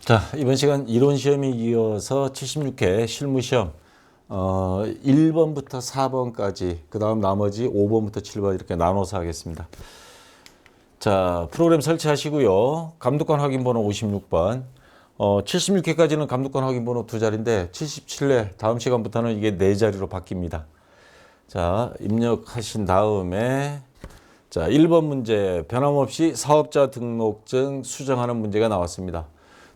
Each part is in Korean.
자, 이번 시간 이론 시험이 이어서 76회 실무 시험 1번부터 4번까지 그 다음 나머지 5번부터 7번 이렇게 나눠서 하겠습니다. 자, 프로그램 설치하시고요. 감독관 확인 번호 56번 76회까지는 감독관 확인 번호 2자리인데 77회 다음 시간부터는 이게 4자리로 바뀝니다. 자, 입력하신 다음에 자, 1번 문제 변함없이 사업자 등록증 수정하는 문제가 나왔습니다.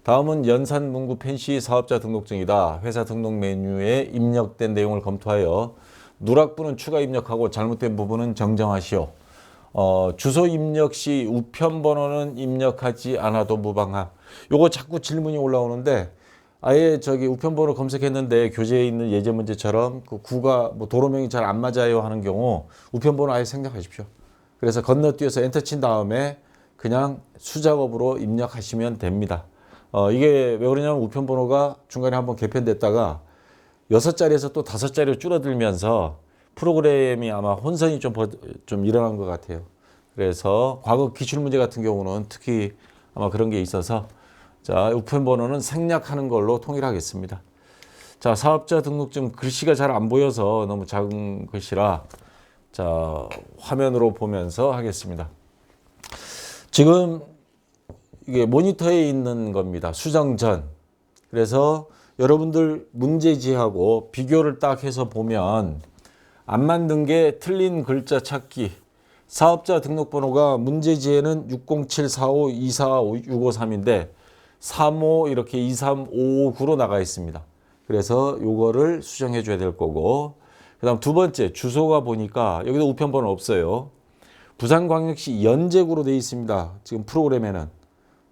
다음은 연산 문구 펜시 사업자 등록증이다. 회사 등록 메뉴에 입력된 내용을 검토하여 누락 부분 추가 입력하고 잘못된 부분은 정정하시오. 주소 입력 시 우편 번호는 입력하지 않아도 무방함. 요거 자꾸 질문이 올라오는데 아예 저기 우편 번호 검색했는데 교재에 있는 예제 문제처럼 그 구가 뭐 도로명이 잘 안 맞아요 하는 경우 우편 번호 아예 생략하십시오. 그래서 건너뛰어서 엔터 친 다음에 그냥 수작업으로 입력하시면 됩니다. 이게 왜 그러냐면 우편 번호가 중간에 한번 개편됐다가 6자리에서 또 5자리로 줄어들면서 프로그램이 아마 혼선이 좀 일어난 것 같아요. 그래서 과거 기출문제 같은 경우는 특히 아마 그런 게 있어서 자, 우편 번호는 생략하는 걸로 통일하겠습니다. 자, 사업자 등록증 글씨가 잘 안 보여서 너무 작은 글씨라 자, 화면으로 보면서 하겠습니다. 지금 이게 모니터에 있는 겁니다. 수정 전. 그래서 여러분들 문제지하고 비교를 딱 해서 보면 안 만든 게 틀린 글자 찾기. 사업자 등록번호가 문제지에는 60745245653인데 35 이렇게 23559로 나가 있습니다. 그래서 요거를 수정해 줘야 될 거고 그 다음 두 번째 주소가 보니까 여기도 우편번호 없어요. 부산광역시 연제구로 되어 있습니다. 지금 프로그램에는.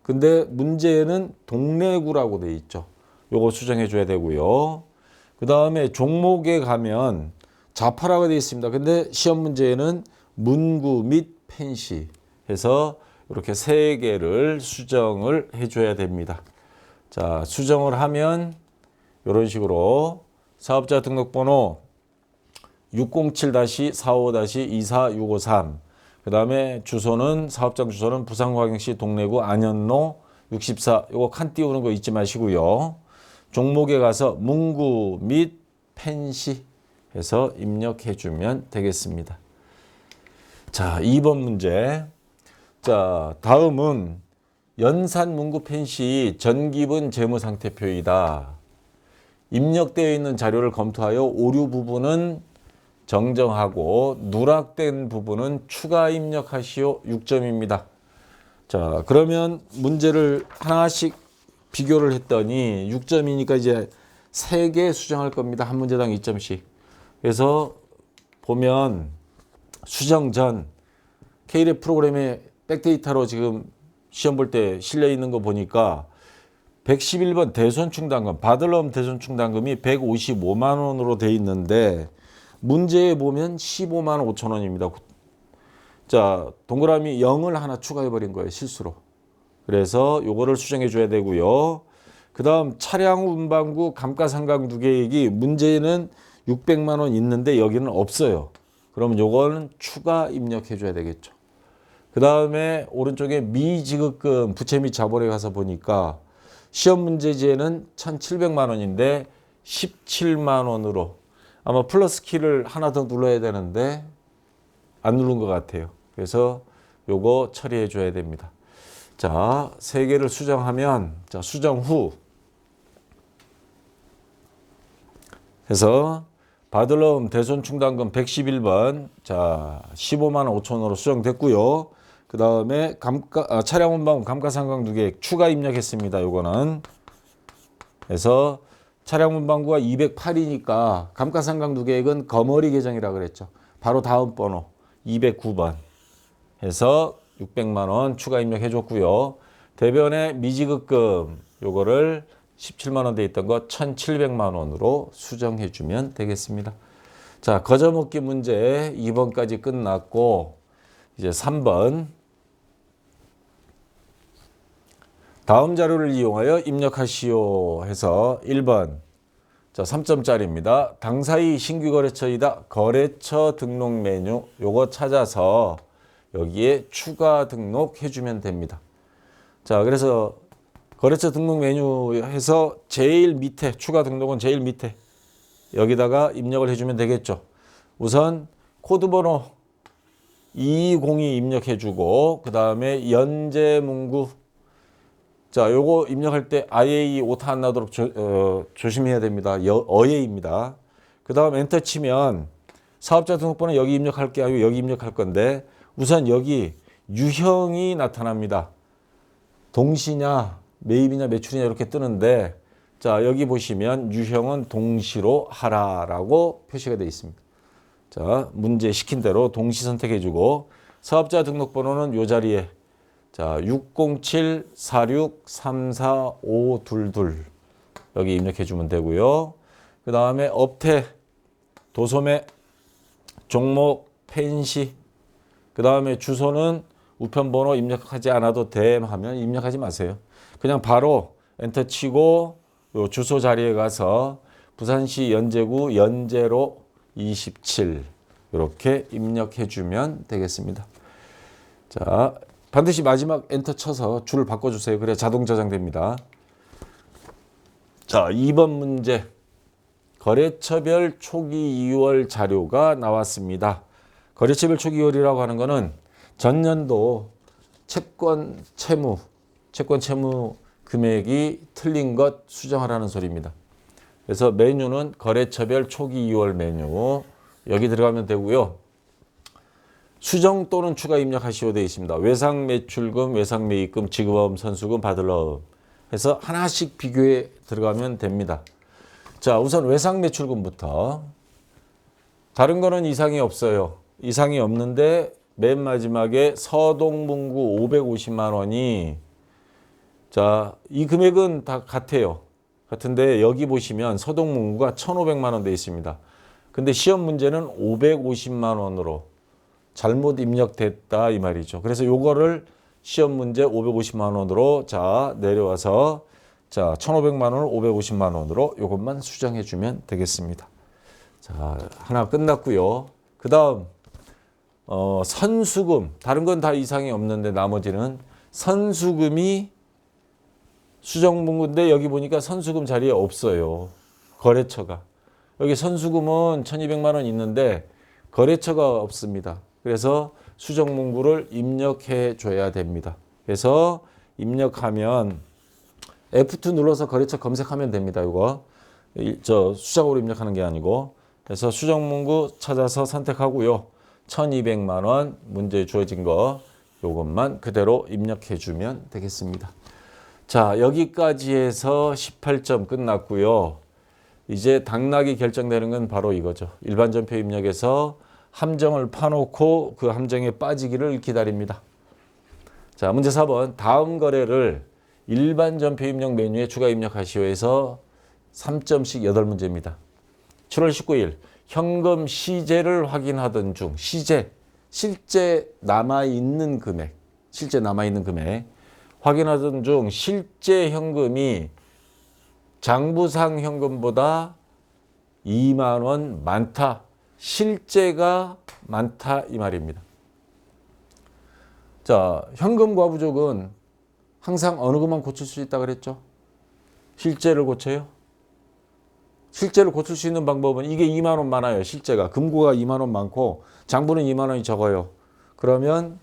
근데 문제에는 동래구라고 되어 있죠. 요거 수정해 줘야 되고요. 그 다음에 종목에 가면 자파라고 되어 있습니다. 근데 시험 문제에는 문구 및 펜시 해서 이렇게 3개를 수정을 해 줘야 됩니다. 자, 수정을 하면 이런 식으로 사업자 등록번호 607-45-24653 그 다음에 주소는 사업장 주소는 부산광역시 동래구 안현로 64 요거 칸 띄우는 거 잊지 마시고요. 종목에 가서 문구 및 펜시 해서 입력해 주면 되겠습니다. 자, 2번 문제. 자, 다음은 연산 문구 펜시 전기분 재무상태표이다. 입력되어 있는 자료를 검토하여 오류 부분은 정정하고 누락된 부분은 추가 입력하시오. 6점입니다. 자, 그러면 문제를 하나씩 비교를 했더니 6점이니까 이제 3개 수정할 겁니다. 한 문제당 2점씩. 그래서 보면 수정 전 K랩 프로그램에 백데이터로 지금 시험 볼 때 실려 있는 거 보니까 111번 대손충당금, 받을럼 대손충당금이 155만 원으로 돼 있는데 문제에 보면 15만 5천 원입니다. 자, 동그라미 0을 하나 추가해 버린 거예요. 실수로. 그래서 요거를 수정해 줘야 되고요. 그 다음 차량 운반구 감가상각 누계액이 문제에는 600만 원 있는데 여기는 없어요. 그러면 요거는 추가 입력해 줘야 되겠죠. 그 다음에 오른쪽에 미지급금 부채 및 자본에 가서 보니까 시험 문제지에는 1,700만 원인데 17만 원으로 아마 플러스 키를 하나 더 눌러야 되는데 안 누른 것 같아요. 그래서 요거 처리해 줘야 됩니다. 자, 3개를 수정하면 자, 수정 후 해서 받을럼 대손충당금 111번 자, 15만 5천 원으로 수정됐고요. 그 다음에 차량 운반금 감가상각 누계액 추가 입력했습니다. 요거는 그래서 차량 운반구가 208이니까 감가상각 누계액은 거머리 계정이라 그랬죠. 바로 다음 번호 209번 해서 600만 원 추가 입력해 줬고요. 대변의 미지급금 요거를 17만 원 돼 있던 거 1,700만 원으로 수정해 주면 되겠습니다. 자, 거저먹기 문제 2번까지 끝났고 이제 3번 다음 자료를 이용하여 입력하시오 해서 1번 자 3점짜리입니다. 당사의 신규거래처이다. 거래처 등록 메뉴 요거 찾아서 여기에 추가 등록해 주면 됩니다. 자, 그래서 거래처 등록 메뉴에서 제일 밑에 추가 등록은 제일 밑에 여기다가 입력을 해주면 되겠죠. 우선 코드번호 202 입력해주고 그 다음에 연재문구 자 요거 입력할 때 IA 오타 안 나도록 조심해야 됩니다. 어예입니다. 그 다음 엔터 치면 사업자 등록번호 여기 입력할 게 아니고 여기 입력할 건데 우선 여기 유형이 나타납니다. 동시냐 매입이냐 매출이냐 이렇게 뜨는데 자 여기 보시면 유형은 동시로 하라라고 표시가 되어 있습니다. 자 문제 시킨 대로 동시 선택해주고 사업자 등록번호는 요 자리에 자 607-46-34522 여기 입력해주면 되고요. 그 다음에 업태 도소매 종목 펜시 그 다음에 주소는 우편번호 입력하지 않아도 됨 하면 입력하지 마세요. 그냥 바로 엔터 치고 요 주소 자리에 가서 부산시 연제구 연제로 27 이렇게 입력해 주면 되겠습니다. 자 반드시 마지막 엔터 쳐서 줄을 바꿔주세요. 그래야 자동 저장됩니다. 자 2번 문제 거래처별 초기 2월 자료가 나왔습니다. 거래처별 초기 2월이라고 하는 것은 전년도 채권 채무 금액이 틀린 것 수정하라는 소리입니다. 그래서 메뉴는 거래처별 초기 2월 메뉴 여기 들어가면 되고요. 수정 또는 추가 입력하시오 되어 있습니다. 외상 매출금, 외상 매입금, 지급어음, 선수금, 받을어음 해서 하나씩 비교해 들어가면 됩니다. 자, 우선 외상 매출금부터 다른 거는 이상이 없어요. 이상이 없는데 맨 마지막에 서동문구 550만 원이 자, 이 금액은 다 같아요. 같은데 여기 보시면 서동문구가 1,500만 원 되어 있습니다. 근데 시험 문제는 550만 원으로 잘못 입력됐다 이 말이죠. 그래서 요거를 시험 문제 550만 원으로 자 내려와서 자 1,500만 원을 550만 원으로 요것만 수정해 주면 되겠습니다. 자 하나 끝났고요. 그 다음 선수금 다른 건 다 이상이 없는데 나머지는 선수금이 수정문구인데 여기 보니까 선수금 자리에 없어요. 거래처가. 여기 선수금은 1,200만 원 있는데 거래처가 없습니다. 그래서 수정문구를 입력해 줘야 됩니다. 그래서 입력하면 F2 눌러서 거래처 검색하면 됩니다. 이거 저 수작업으로 입력하는 게 아니고 그래서 수정문구 찾아서 선택하고요. 1,200만 원 문제에 주어진 거 요것만 그대로 입력해 주면 되겠습니다. 자 여기까지 해서 18점 끝났고요. 이제 당락이 결정되는 건 바로 이거죠. 일반 전표 입력에서 함정을 파놓고 그 함정에 빠지기를 기다립니다. 자 문제 4번 다음 거래를 일반 전표 입력 메뉴에 추가 입력하시오에서 3점씩 8문제입니다. 7월 19일 현금 시제를 확인하던 중 시제 실제 남아있는 금액 확인하던 중 실제 현금이 장부상 현금보다 2만 원 많다. 실제가 많다 이 말입니다. 자, 현금과 부족은 항상 어느 것만 고칠 수 있다 그랬죠? 실제를 고쳐요? 실제를 고칠 수 있는 방법은 이게 2만 원 많아요. 실제가. 금고가 2만 원 많고 장부는 2만 원이 적어요. 그러면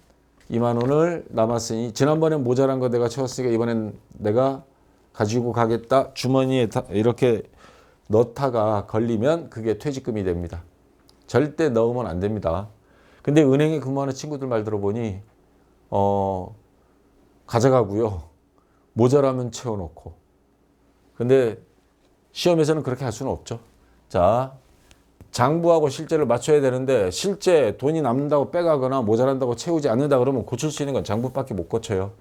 2만 원을 남았으니 지난번에 모자란 거 내가 채웠으니까 이번엔 내가 가지고 가겠다. 주머니에 이렇게 넣다가 걸리면 그게 퇴직금이 됩니다. 절대 넣으면 안 됩니다. 근데 은행에 근무하는 친구들 말 들어보니 가져가고요. 모자라면 채워놓고. 근데 시험에서는 그렇게 할 수는 없죠. 자, 장부하고 실제를 맞춰야 되는데 실제 돈이 남는다고 빼가거나 모자란다고 채우지 않는다 그러면 고칠 수 있는 건 장부밖에 못 고쳐요.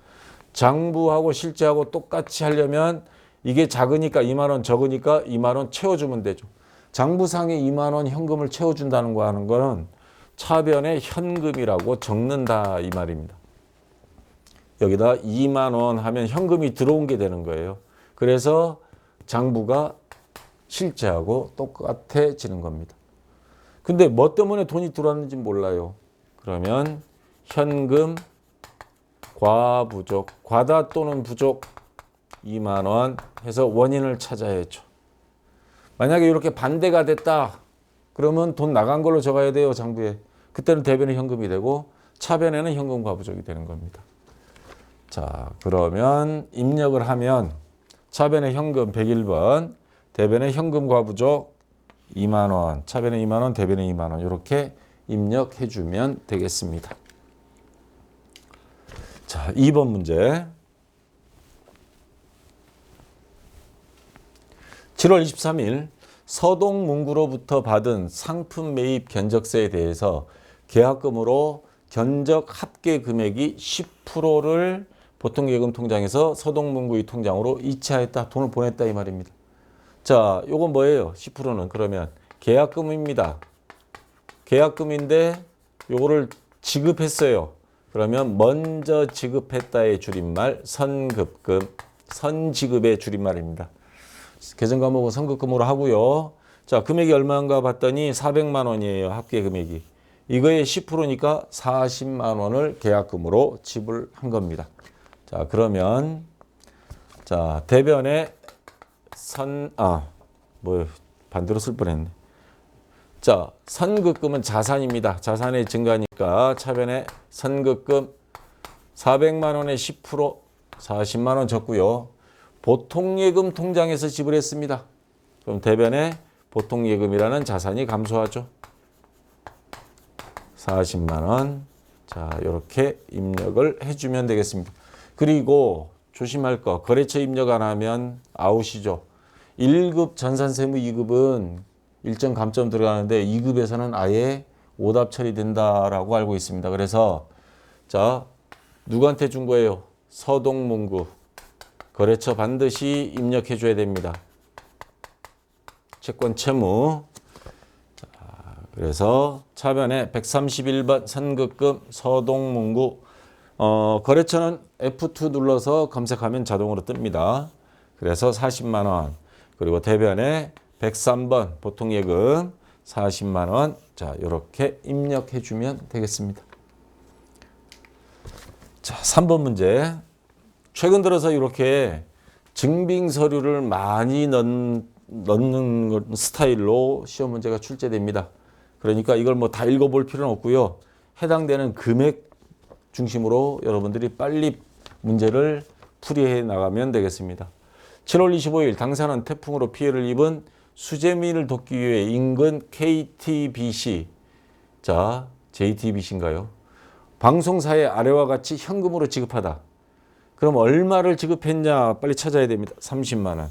장부하고 실제하고 똑같이 하려면 이게 작으니까 2만 원 적으니까 2만 원 채워주면 되죠. 장부상에 2만 원 현금을 채워준다는 거 하는 거는 차변에 현금이라고 적는다 이 말입니다. 여기다 2만 원 하면 현금이 들어온 게 되는 거예요. 그래서 장부가 실제하고 똑같아지는 겁니다. 근데 뭐 때문에 돈이 들어왔는지 몰라요. 그러면 현금 과부족, 과다 또는 부족 2만 원 해서 원인을 찾아야죠. 만약에 이렇게 반대가 됐다. 그러면 돈 나간 걸로 적어야 돼요, 장부에. 그때는 대변은 현금이 되고 차변에는 현금 과부족이 되는 겁니다. 자, 그러면 입력을 하면 차변에 현금 101번, 대변에 현금 과부족 2만 원, 차변에 2만 원, 대변에 2만 원 이렇게 입력해 주면 되겠습니다. 자, 2번 문제. 7월 23일 서동문구로부터 받은 상품 매입 견적세에 대해서 계약금으로 견적 합계 금액이 10%를 보통예금 통장에서 서동문구의 통장으로 이체하였다. 돈을 보냈다 이 말입니다. 자, 요건 뭐예요? 10%는 그러면 계약금입니다. 계약금인데 요거를 지급했어요. 그러면 먼저 지급했다의 줄임말 선급금, 선지급의 줄임말입니다. 계정 과목은 선급금으로 하고요. 자, 금액이 얼마인가 봤더니 400만 원이에요. 합계 금액이. 이거의 10%니까 40만 원을 계약금으로 지불한 겁니다. 자, 그러면 자, 대변에 반대로 쓸 뻔했네. 자, 선급금은 자산입니다. 자산의 증가니까 차변에 선급금 400만 원의 10% 40만 원 적고요. 보통예금 통장에서 지불했습니다. 그럼 대변에 보통예금이라는 자산이 감소하죠. 40만 원. 자, 이렇게 입력을 해주면 되겠습니다. 그리고 조심할 거, 거래처 입력 안 하면 아웃이죠. 1급 전산세무 2급은 일정 감점 들어가는데 2급에서는 아예 오답 처리된다라고 알고 있습니다. 그래서 자, 누구한테 준 거예요? 서동문구. 거래처 반드시 입력해 줘야 됩니다. 채권 채무. 자, 그래서 차변에 131번 선급금 서동문구. 거래처는 F2 눌러서 검색하면 자동으로 뜹니다. 그래서 40만 원. 그리고 대변에 103번 보통예금 40만 원. 자, 이렇게 입력해 주면 되겠습니다. 자, 3번 문제. 최근 들어서 이렇게 증빙 서류를 많이 넣는 스타일로 시험 문제가 출제됩니다. 그러니까 이걸 뭐 다 읽어볼 필요는 없고요. 해당되는 금액 중심으로 여러분들이 빨리 문제를 풀이해 나가면 되겠습니다. 7월 25일 당사는 태풍으로 피해를 입은 수재민을 돕기 위해 인근 KTBC, 자, JTBC인가요? 방송사의 아래와 같이 현금으로 지급하다. 그럼 얼마를 지급했냐 빨리 찾아야 됩니다. 30만 원.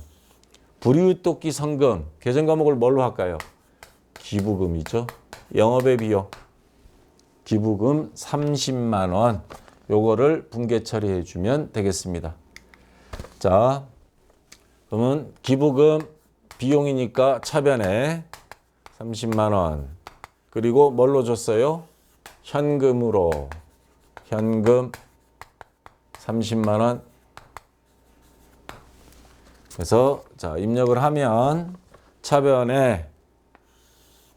불이웃돕기 성금, 계정 과목을 뭘로 할까요? 기부금이죠. 영업의 비용. 기부금 30만 원. 요거를 분계 처리해 주면 되겠습니다. 자, 그러면 기부금 비용이니까 차변에 30만 원. 그리고 뭘로 줬어요? 현금으로. 현금 30만 원. 그래서 자, 입력을 하면 차변에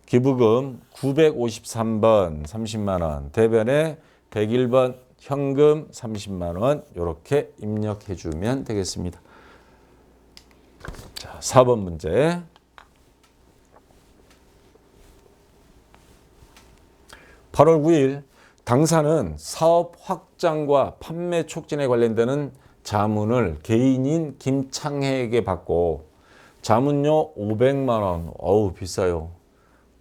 기부금 953번 30만 원, 대변에 101번 현금 30만 원 이렇게 입력해 주면 되겠습니다. 자, 4번 문제. (8월 9일) 당사는 사업 확장과 판매 촉진에 관련되는 자문을 개인인 김창혜에게 받고 자문료 500만 원, 어우 비싸요.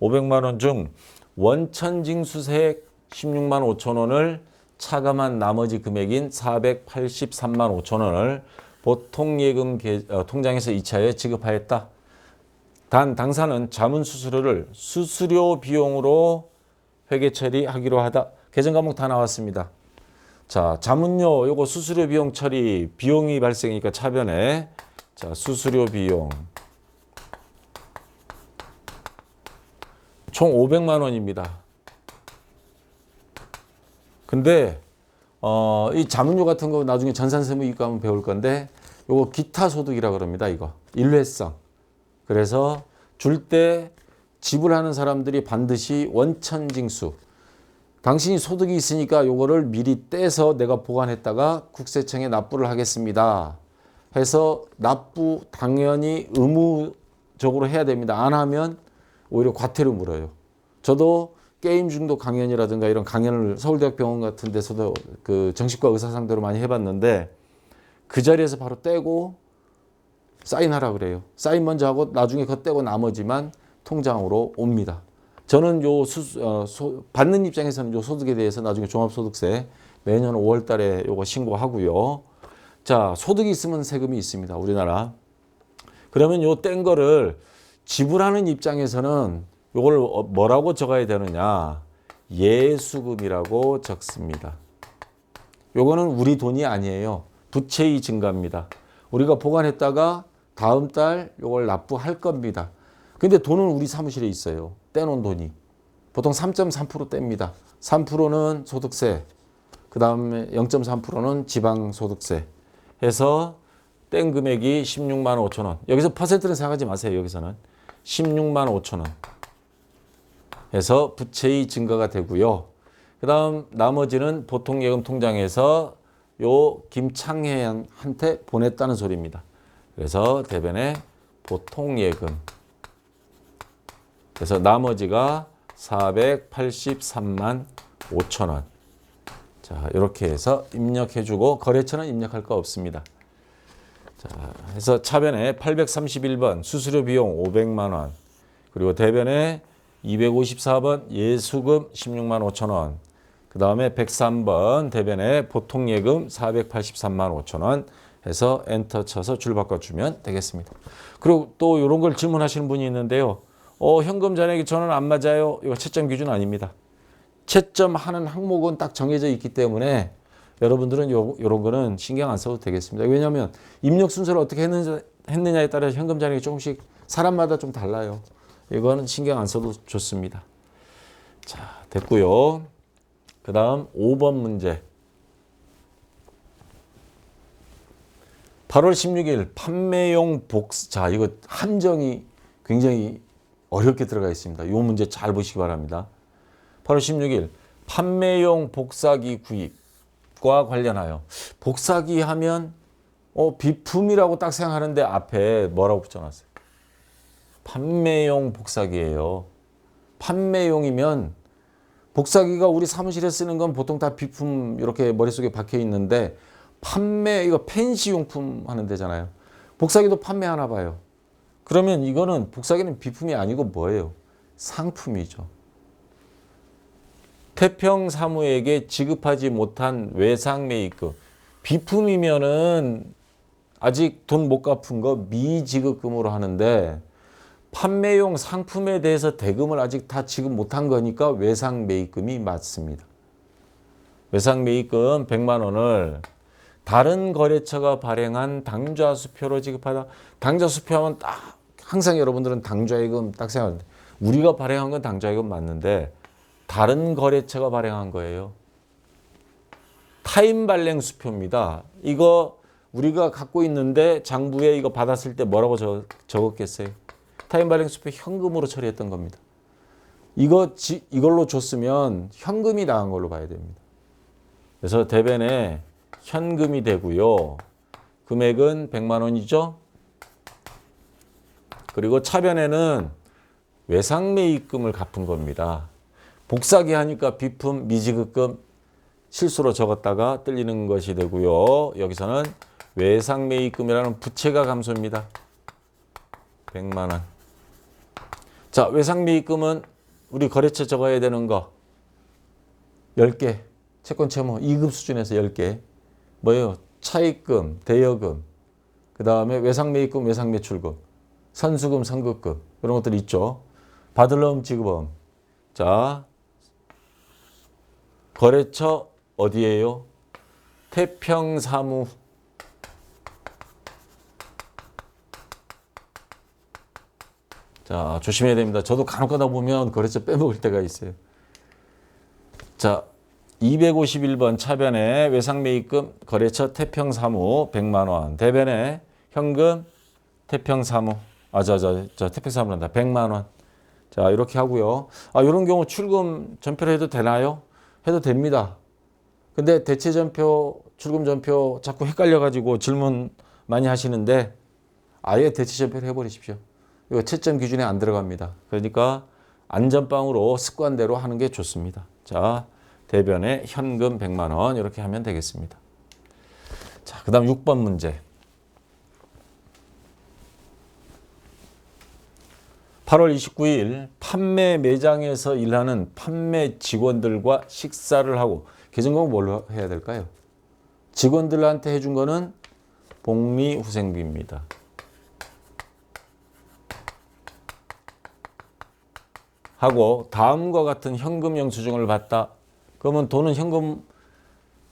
500만 원 중 원천징수세액 16만 5천 원을 차감한 나머지 금액인 483만 5천 원을 보통예금 통장에서 이차에 지급하였다. 단 당사는 자문 수수료를 수수료 비용으로 회계 처리하기로 하다. 계정 과목 다 나왔습니다. 자, 자문료 요거 수수료 비용 처리 비용이 발생이니까 차변에 자, 수수료 비용 총 500만 원입니다. 근데 이 자문료 같은 거 나중에 전산세무 이과 하면 배울 건데 요거 기타 소득이라 그럽니다. 이거 일회성. 그래서 줄 때 지불하는 사람들이 반드시 원천징수. 당신이 소득이 있으니까 요거를 미리 떼서 내가 보관했다가 국세청에 납부를 하겠습니다. 해서 납부 당연히 의무적으로 해야 됩니다. 안 하면 오히려 과태료 물어요. 저도 게임 중독 강연이라든가 이런 강연을 서울대학병원 같은 데서도 그 정신과 의사 상대로 많이 해봤는데 그 자리에서 바로 떼고 사인하라 그래요. 사인 먼저 하고 나중에 그거 떼고 나머지만 통장으로 옵니다. 저는 받는 입장에서는 요 소득에 대해서 나중에 종합소득세 매년 5월 달에 요거 신고하고요. 자, 소득이 있으면 세금이 있습니다. 우리나라. 그러면 요 뗀 거를 지불하는 입장에서는 요걸 뭐라고 적어야 되느냐? 예수금이라고 적습니다. 요거는 우리 돈이 아니에요. 부채의 증가입니다. 우리가 보관했다가 다음 달 요걸 납부할 겁니다. 근데 돈은 우리 사무실에 있어요. 떼놓은 돈이. 보통 3.3% 뗍니다. 3%는 소득세, 그 다음에 0.3%는 지방소득세 해서 뗀 금액이 16만 5천 원. 여기서 퍼센트는 생각하지 마세요. 여기서는 16만 5천 원 해서 부채의 증가가 되고요. 그 다음 나머지는 보통예금 통장에서 요 김창혜한테 보냈다는 소리입니다. 그래서 대변에 보통예금. 그래서 나머지가 483만 5천 원. 자, 이렇게 해서 입력해주고 거래처는 입력할 거 없습니다. 자, 해서 차변에 831번 수수료 비용 500만 원. 그리고 대변에 254번 예수금 16만 5천 원. 그 다음에 103번 대변에 보통예금 483만 5천 원 해서 엔터 쳐서 줄 바꿔주면 되겠습니다. 그리고 또 이런 걸 질문하시는 분이 있는데요. 현금 잔액이 저는 안 맞아요. 이거 채점 기준 아닙니다. 채점하는 항목은 딱 정해져 있기 때문에 여러분들은 이런 거는 신경 안 써도 되겠습니다. 왜냐하면 입력 순서를 어떻게 했느냐에 따라 현금 잔액이 조금씩 사람마다 좀 달라요. 이거는 신경 안 써도 좋습니다. 자, 됐고요. 그 다음 5번 문제. 8월 16일 판매용 복사. 자, 이거 함정이 굉장히 어렵게 들어가 있습니다. 이 문제 잘 보시기 바랍니다. 8월 16일 판매용 복사기 구입과 관련하여 복사기 하면 비품이라고 딱 생각하는데 앞에 뭐라고 붙여놨어요? 판매용 복사기예요. 판매용이면 복사기가 우리 사무실에 쓰는 건 보통 다 비품 이렇게 머릿속에 박혀 있는데 이거 펜시용품 하는 데잖아요. 복사기도 판매하나 봐요. 그러면 이거는 복사기는 비품이 아니고 뭐예요? 상품이죠. 태평사무에게 지급하지 못한 외상매입금. 비품이면은 아직 돈 못 갚은 거 미지급금으로 하는데 판매용 상품에 대해서 대금을 아직 다 지급 못한 거니까 외상매입금이 맞습니다. 외상매입금 100만 원을 다른 거래처가 발행한 당좌수표로 지급하다. 당좌수표하면 딱 항상 여러분들은 당좌예금 딱 생각하는데 우리가 발행한 건 당좌예금 맞는데 다른 거래처가 발행한 거예요. 타임 발행 수표입니다. 이거 우리가 갖고 있는데 장부에 이거 받았을 때 뭐라고 적었겠어요? 타임 발행 수표 현금으로 처리했던 겁니다. 이걸로 줬으면 현금이 나간 걸로 봐야 됩니다. 그래서 대변에 현금이 되고요. 금액은 100만 원이죠. 그리고 차변에는 외상매입금을 갚은 겁니다. 복사기 하니까 비품 미지급금 실수로 적었다가 뜰리는 것이 되고요. 여기서는 외상매입금이라는 부채가 감소입니다. 100만 원. 자, 외상매입금은 우리 거래처 적어야 되는 거 10개. 채권 채무 2급 수준에서 10개. 뭐예요? 차입금, 대여금, 그 다음에 외상매입금, 외상매출금, 선수금, 선급금 이런 것들 있죠. 받을럼, 지급엄. 자, 거래처 어디예요? 태평사무. 자, 조심해야 됩니다. 저도 간혹 가다 보면 거래처 빼먹을 때가 있어요. 자, 251번 차변에 외상매입금 거래처 태평사무 100만 원. 대변에 현금 태평사무. 태평사무란다. 100만 원. 자, 이렇게 하고요. 이런 경우 출금 전표를 해도 되나요? 해도 됩니다. 근데 대체 전표, 출금 전표 자꾸 헷갈려 가지고 질문 많이 하시는데 아예 대체점표를 해버리십시오. 이거 채점 기준에 안 들어갑니다. 그러니까 안전빵으로 습관대로 하는 게 좋습니다. 자, 대변에 현금 100만 원 이렇게 하면 되겠습니다. 자, 그 다음 6번 문제. 8월 29일 판매 매장에서 일하는 판매 직원들과 식사를 하고 계정금은 뭘로 해야 될까요? 직원들한테 해준 거는 복리후생비입니다. 하고 다음과 같은 현금 영수증을 받다. 그러면 돈은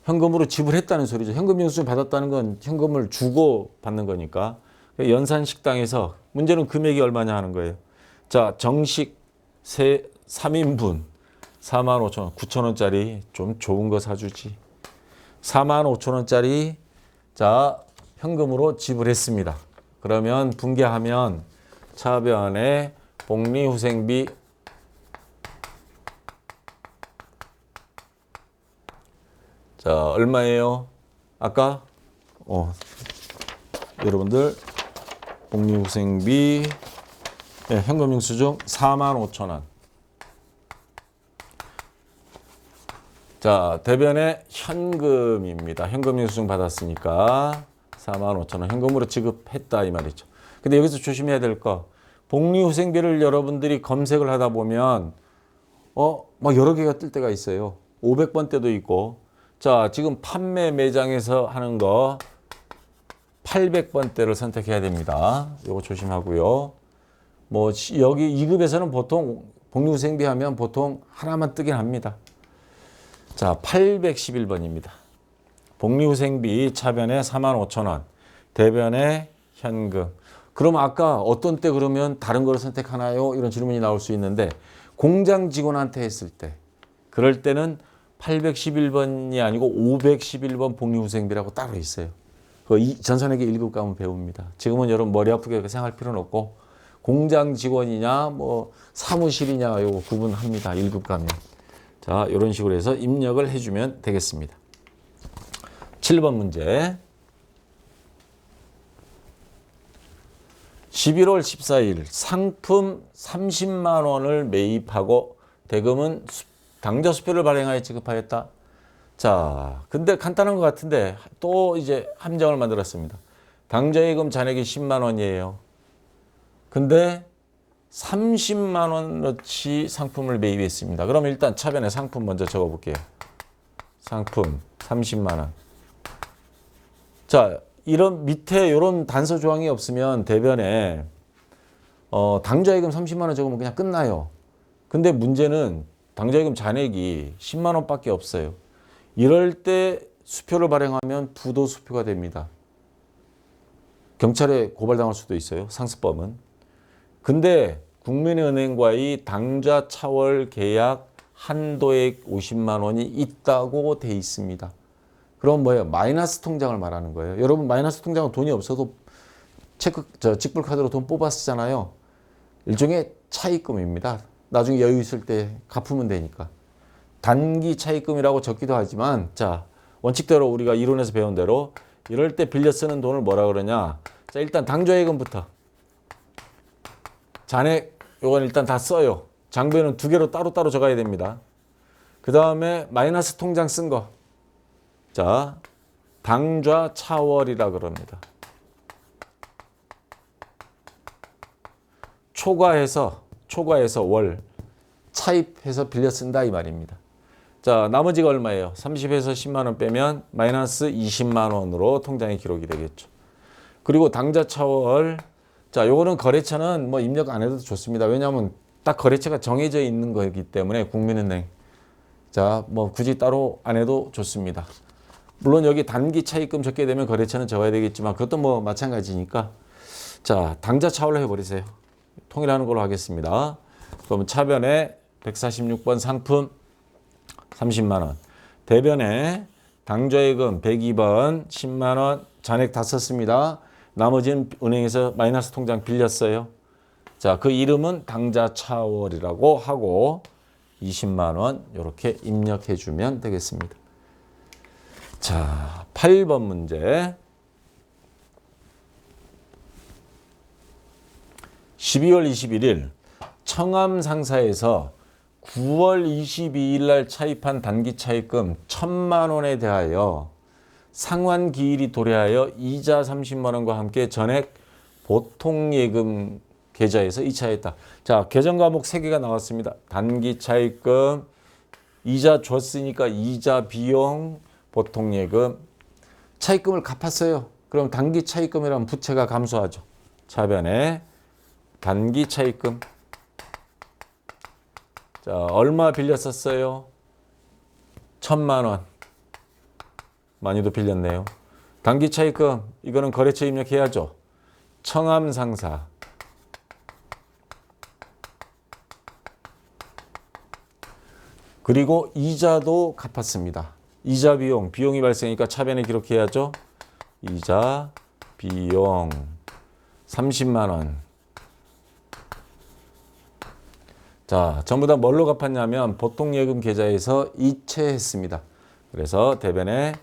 현금으로 지불했다는 소리죠. 현금 영수증 받았다는 건 현금을 주고 받는 거니까. 연산식당에서 문제는 금액이 얼마냐 하는 거예요. 자, 정식 3인분 45,000원, 9,000원짜리 좀 좋은 거 사주지. 45,000원짜리 자 현금으로 지불했습니다. 그러면 분개하면 차변에 복리후생비 자 얼마예요? 아까 여러분들 복리후생비 네, 현금 영수증 45,000원. 자, 대변에 현금입니다. 현금 영수증 받았으니까 45,000원 현금으로 지급했다 이 말이죠. 근데 여기서 조심해야 될 거 복리후생비를 여러분들이 검색을 하다 보면 막 여러 개가 뜰 때가 있어요. 500번대도 있고 자, 지금 판매 매장에서 하는 거 800번대를 선택해야 됩니다. 이거 조심하고요. 뭐 여기 2급에서는 보통 복리후생비 하면 보통 하나만 뜨긴 합니다. 자, 811번입니다. 복리후생비 차변에 45,000원, 대변에 현금. 그럼 아까 어떤 때 그러면 다른 걸 선택하나요? 이런 질문이 나올 수 있는데 공장 직원한테 했을 때 그럴 때는 811번이 아니고 511번 복리후생비라고 따로 있어요. 그 전산회계 1급 가면 배웁니다. 지금은 여러분 머리 아프게 생각할 필요는 없고 공장 직원이냐 뭐 사무실이냐 이거 구분합니다. 1급 가면. 자, 이런 식으로 해서 입력을 해주면 되겠습니다. 7번 문제. 11월 14일 상품 30만 원을 매입하고 대금은 당좌 수표를 발행하여 지급하였다. 자, 근데 간단한 것 같은데 또 이제 함정을 만들었습니다. 당좌예금 잔액이 10만 원이에요. 근데 30만 원어치 상품을 매입했습니다. 그럼 일단 차변에 상품 먼저 적어볼게요. 상품 30만 원. 자, 이런 밑에 이런 단서 조항이 없으면 대변에 당좌예금 30만 원 적으면 그냥 끝나요. 근데 문제는 당좌예금 잔액이 10만 원밖에 없어요. 이럴 때 수표를 발행하면 부도수표가 됩니다. 경찰에 고발당할 수도 있어요. 상습범은. 근데 국민은행과의 당좌 차월 계약 한도액 50만 원이 있다고 돼 있습니다. 그럼 뭐예요? 마이너스 통장을 말하는 거예요. 여러분 마이너스 통장은 돈이 없어도 직불 카드로 돈 뽑아 쓰잖아요. 일종의 차입금입니다. 나중에 여유 있을 때 갚으면 되니까. 단기 차입금이라고 적기도 하지만 자, 원칙대로 우리가 이론에서 배운 대로 이럴 때 빌려 쓰는 돈을 뭐라 그러냐? 자, 일단 당좌예금부터. 잔액 요건 일단 다 써요. 장부에는 2개로 따로따로 적어야 됩니다. 그 다음에 마이너스 통장 쓴 거. 자, 당좌 차월이라 그럽니다. 초과해서 월 차입해서 빌려 쓴다 이 말입니다. 자, 나머지가 얼마예요? 30에서 10만 원 빼면 마이너스 20만 원으로 통장에 기록이 되겠죠. 그리고 당좌 차월 자, 요거는 거래처는 뭐 입력 안 해도 좋습니다. 왜냐하면 딱 거래처가 정해져 있는 거기 때문에 국민은행. 자, 뭐 굳이 따로 안 해도 좋습니다. 물론 여기 단기 차입금 적게 되면 거래처는 적어야 되겠지만 그것도 뭐 마찬가지니까. 자, 당좌 차월로 해버리세요. 통일하는 걸로 하겠습니다. 그러면 차변에 146번 상품 30만 원. 대변에 당좌예금 102번 10만 원 잔액 다 썼습니다. 나머지는 은행에서 마이너스 통장 빌렸어요. 자, 그 이름은 당좌 차월이라고 하고 20만 원 이렇게 입력해 주면 되겠습니다. 자, 8번 문제. 12월 21일 청암 상사에서 9월 22일 날 차입한 단기 차입금 1,000만 원에 대하여 상환 기일이 도래하여 이자 30만 원과 함께 전액 보통예금 계좌에서 이체하였다. 자, 계정 과목 3개가 나왔습니다. 단기 차입금, 이자 줬으니까 이자 비용, 보통예금. 차입금을 갚았어요. 그럼 단기 차입금이라면 부채가 감소하죠. 차변에 단기 차입금. 자, 얼마 빌렸었어요? 1,000만 원. 많이도 빌렸네요. 단기 차입금, 이거는 거래처 입력해야죠. 청암 상사. 그리고 이자도 갚았습니다. 이자 비용, 비용이 발생하니까 차변에 기록해야죠. 이자 비용 30만 원. 자, 전부 다 뭘로 갚았냐면 보통예금 계좌에서 이체했습니다. 그래서 대변에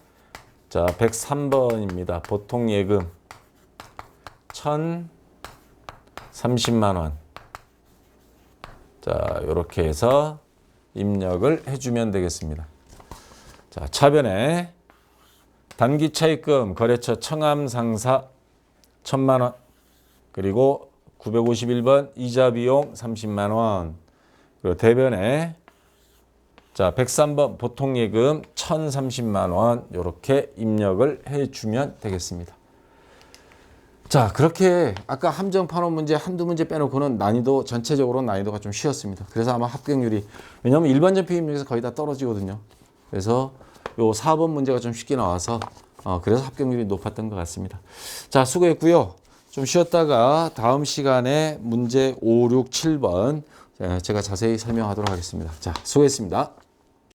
자 103번입니다. 보통예금 1,030만 원. 자, 이렇게 해서 입력을 해주면 되겠습니다. 자, 차변에 단기 차입금 거래처 청암 상사 1,000만 원. 그리고 951번 이자 비용 30만 원. 그리고 대변에 자 103번 보통예금 1,030만 원 이렇게 입력을 해주면 되겠습니다. 자, 그렇게 아까 함정 판원 문제 한두 문제 빼놓고는 난이도 전체적으로 난이도가 좀 쉬웠습니다. 그래서 아마 합격률이 왜냐하면 일반전 피임력에서 거의 다 떨어지거든요. 그래서 요 4번 문제가 좀 쉽게 나와서 그래서 합격률이 높았던 것 같습니다. 자, 수고했고요. 좀 쉬었다가 다음 시간에 문제 5, 6, 7번 제가 자세히 설명하도록 하겠습니다. 자, 수고했습니다.